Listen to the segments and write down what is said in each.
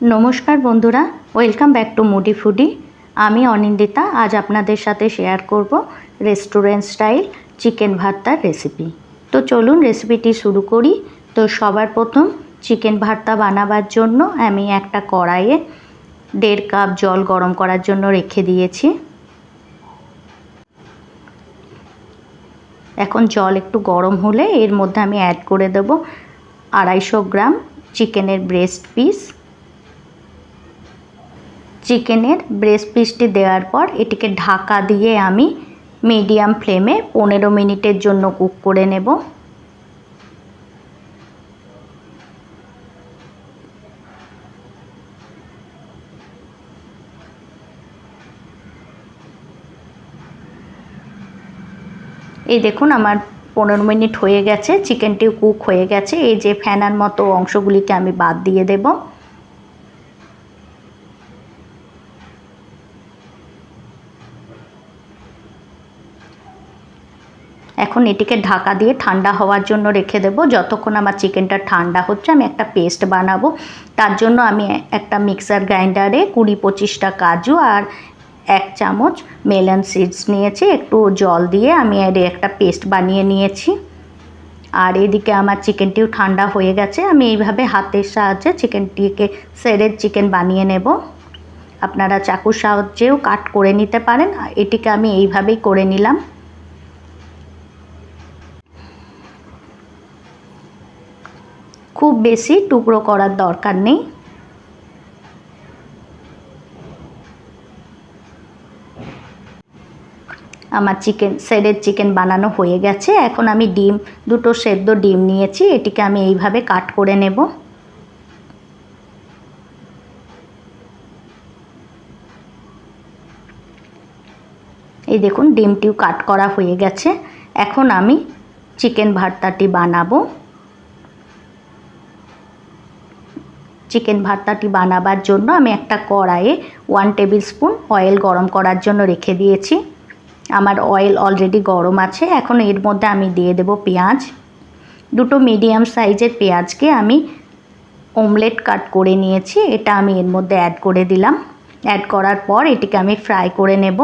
नमस्कार बंधुरा welcome back to मुडी फूडी। आमी अनिंदिता आज आपनादेर साथे शेयर करब रेस्टुरेंट स्टाइल चिकेन भर्तार रेसिपि। तो चलुन रेसिपिटी शुरू करी। तो सबार प्रथम चिकेन भर्ता बानाबार जोन्नो आमी एकटा कड़ाइये 1.5 कप जल गरम करार जोन्नो रेखे दिएछि। एखन जल एकटू गरम होले एर मध्य आमी ऐड करे देब 250 ग्राम चिकेनेर ब्रेस्ट पिस। चिकेनेर ब्रेस्ट पिसटी देওয়ার पर एटिके ढाका दिए आमी मीडियम फ्लेमे 15 मिनिटेर जोन्नो कुक करे नेब। এই দেখুন আমার 15 মিনিট হয়ে গেছে, চিকেনটিও কুক হয়ে গেছে। এই যে ফেনার মতো অংশগুলিকে আমি বাদ দিয়ে দেব। এখন এটিকে ঢাকা দিয়ে ঠান্ডা হওয়ার জন্য রেখে দেব। যতক্ষণ আমার চিকেনটা ঠান্ডা হচ্ছে আমি একটা পেস্ট বানাবো। তার জন্য আমি একটা মিক্সার গ্রাইন্ডারে 20-25টা কাজু আর 1 চামচ মেলন সিডস নিয়েছি। একটু জল দিয়ে আমি এর একটা পেস্ট বানিয়ে নিয়েছি। আর এদিকে আমার চিকেনটিও ঠান্ডা হয়ে গেছে। আমি এইভাবে হাতের সাহায্যে চিকেনটিকে সেরের চিকেন বানিয়ে নেব। আপনারা চাকুর সাহায্যেও কাট করে নিতে পারেন। এটিকে আমি এইভাবেই করে নিলাম। খুব বেশি টুকরো করার দরকার নেই। আমার সেরের চিকেন বানানো হয়ে গেছে। এখন আমি দুটো সেদ্ধ ডিম নিয়েছি, এটিকে আমি এইভাবে কাট করে নেব। এই দেখুন ডিমটিও কাট করা হয়ে গেছে। এখন আমি চিকেন ভর্তাটি বানাবো। চিকেন ভর্তাটি বানাবার জন্য আমি একটা কড়াইয়ে 1 টেবিল স্পুন অয়েল গরম করার জন্য রেখে দিয়েছি। আমার অয়েল অলরেডি গরম আছে। এখন এর মধ্যে আমি দিয়ে দেব পেঁয়াজ। দুটো মিডিয়াম সাইজের পেঁয়াজকে আমি অমলেট কাট করে নিয়েছি, এটা আমি এর মধ্যে অ্যাড করে দিলাম। অ্যাড করার পর এটিকে আমি ফ্রাই করে নেব।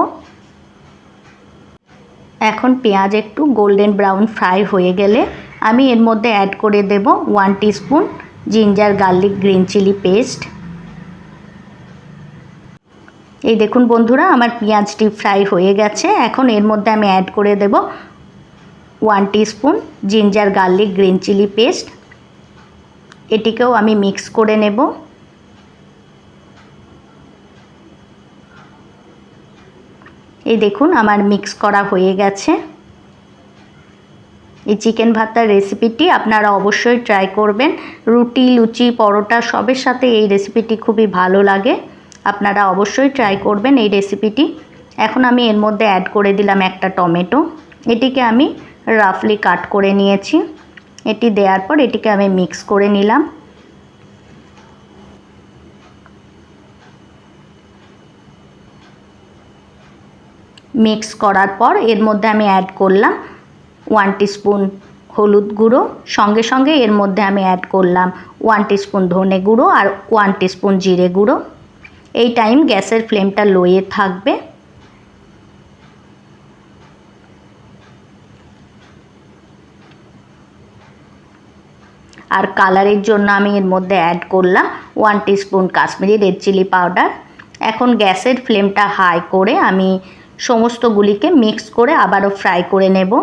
এখন পেঁয়াজ একটু গোল্ডেন ব্রাউন ফ্রাই হয়ে গেলে আমি এর মধ্যে অ্যাড করে দেব 1 teaspoon ginger garlic green chilli paste. এই দেখুন বন্ধুরা আমার পেঁয়াজটি ফ্রাই হয়ে গেছে। এখন এর মধ্যে আমি অ্যাড করে দেব 1 teaspoon ginger garlic green chilli paste. এটিকেও আমি মিক্স করে নেব। এই দেখুন আমার মিক্স করা হয়ে গেছে। এই চিকেন ভর্তার রেসিপিটি আপনারা অবশ্যই ট্রাই করবেন। রুটি, লুচি, পরোটা সবের সাথে এই রেসিপিটি খুবই ভালো লাগে। আপনারা অবশ্যই ট্রাই করবেন এই রেসিপিটি। এখন আমি এর মধ্যে অ্যাড করে দিলাম একটা টমেটো। এটিকে আমি রাফলি কাট করে নিয়েছি। এটি দেওয়ার পর এটিকে আমি মিক্স করে নিলাম। মিক্স করার পর এর মধ্যে আমি অ্যাড করলাম 1 টিস্পুন হলুদ গুঁড়ো। সঙ্গে সঙ্গে এর মধ্যে আমি অ্যাড করলাম 1 টিস্পুন ধনে গুঁড়ো আর 1 টিস্পুন জিরে গুঁড়ো। এই টাইম গ্যাসের ফ্লেমটা লোয়ে থাকবে। আর কালারের জন্য আমি এর মধ্যে অ্যাড করলাম 1 teaspoon Kashmiri red chilli powder. এখন গ্যাসের ফ্লেমটা হাই করে আমি সমস্তগুলিকে মিক্স করে আবারও ফ্রাই করে নেব।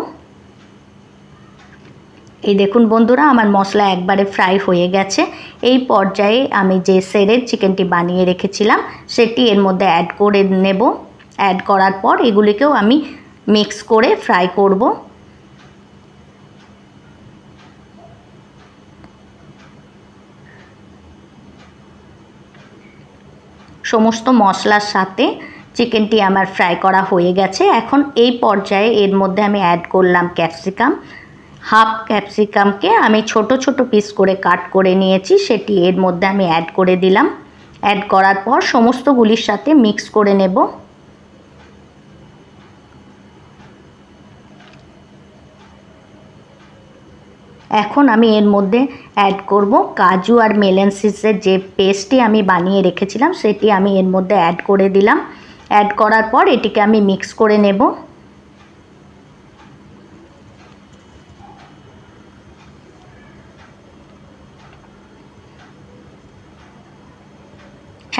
এই দেখুন বন্ধুরা আমার মশলা একবারে ফ্রাই হয়ে গেছে। এই পর্যায়ে আমি যে সেরের চিকেনটি বানিয়ে রেখেছিলাম সেটি এর মধ্যে অ্যাড করে নেব। অ্যাড করার পর এগুলিকেও আমি মিক্স করে ফ্রাই করব। সমস্ত মশলার সাথে চিকেনটি আমার ফ্রাই করা হয়ে গেছে। এখন এই পর্যায়ে এর মধ্যে আমি অ্যাড করলাম ক্যাপসিকাম। হাফ ক্যাপসিকামকে আমি ছোট ছোট পিস করে কাট করে নিয়েছি, সেটি এর মধ্যে আমি অ্যাড করে দিলাম। অ্যাড করার পর সমস্তগুলির সাথে মিক্স করে নেব। এখন আমি এর মধ্যে অ্যাড করব কাজু আর মেলন সিডসের যে পেস্টটি আমি বানিয়ে রেখেছিলাম সেটি আমি এর মধ্যে অ্যাড করে দিলাম। অ্যাড করার পর এটিকে আমি মিক্স করে নেব।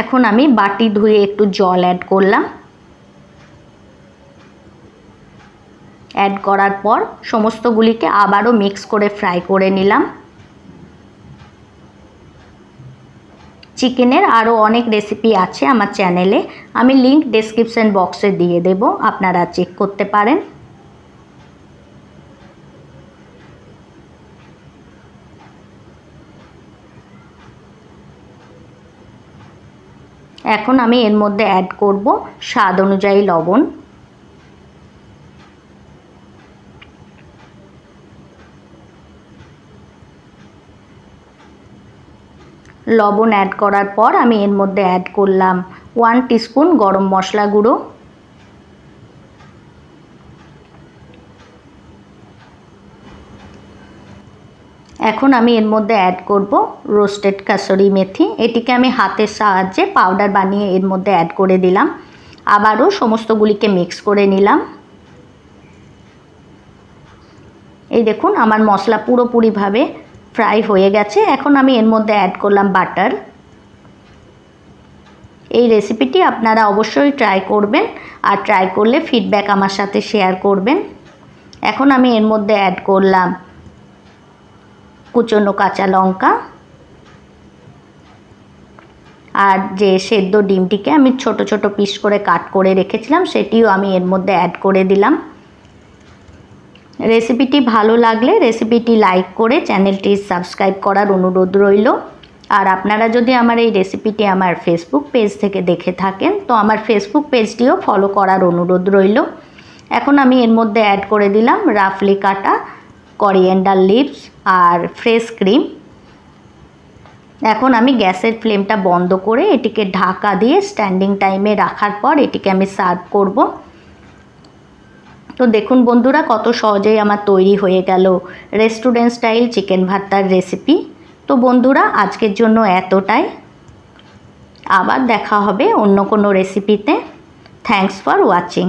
এখন আমি বাটি ধুয়ে একটু জল অ্যাড করলাম। অ্যাড করার পর সমস্তগুলিকে আবারও মিক্স করে ফ্রাই করে নিলাম। চিকেনের আরও অনেক রেসিপি আছে আমার চ্যানেলে, আমি লিংক ডেসক্রিপশন বক্সে দিয়ে দেব, আপনারা চেক করতে পারেন। এখন আমি এর মধ্যে অ্যাড করব স্বাদ অনুযায়ী লবণ। লবণ অ্যাড করার পর আমি এর মধ্যে অ্যাড করলাম 1 টিস্পুন গরম মশলা গুঁড়ো। এখন আমি এর মধ্যে অ্যাড করব রোস্টেড কাসুরি মেথি। এটিকে আমি হাতের সাহায্যে পাউডার বানিয়ে এর মধ্যে অ্যাড করে দিলাম। আবারও সমস্তগুলিকে মিক্স করে নিলাম। এই দেখুন আমার মশলা পুরোপুরিভাবে ফ্রাই হয়ে গেছে। এখন আমি এর মধ্যে অ্যাড করলাম বাটার। এই রেসিপিটি আপনারা অবশ্যই ট্রাই করবেন, আর ট্রাই করলে ফিডব্যাক আমার সাথে শেয়ার করবেন। এখন আমি এর মধ্যে অ্যাড করলাম কুচনো কাঁচা লঙ্কা, আর যে সেদ্ধ ডিমটিকে আমি ছোট ছোট পিস করে কাট করে রেখেছিলাম সেটিও আমি এর মধ্যে অ্যাড করে দিলাম। রেসিপিটি ভালো লাগলে রেসিপিটি লাইক করে চ্যানেলটি সাবস্ক্রাইব করার অনুরোধ রইল। আর আপনারা যদি আমার এই রেসিপিটি আমার ফেসবুক পেজ থেকে দেখে থাকেন তো আমার ফেসবুক পেজটিও ফলো করার অনুরোধ রইল। এখন আমি এর মধ্যে অ্যাড করে দিলাম রাফলি কাটা করিয়েন্ডার লিভস আর ফ্রেশ ক্রিম। এখন আমি গ্যাসের ফ্লেমটা বন্ধ করে এটিকে ঢাকা দিয়ে স্ট্যান্ডিং টাইমে রাখার পর এটিকে আমি সার্ভ করব। তো দেখুন বন্ধুরা, কত সহজেই আমার তৈরি হয়ে গেল রেস্টুরেন্ট স্টাইল চিকেন ভর্তার রেসিপি। তো বন্ধুরা, আজকের জন্য এতটাই। আবার দেখা হবে অন্য কোনো রেসিপিতে। Thanks for watching.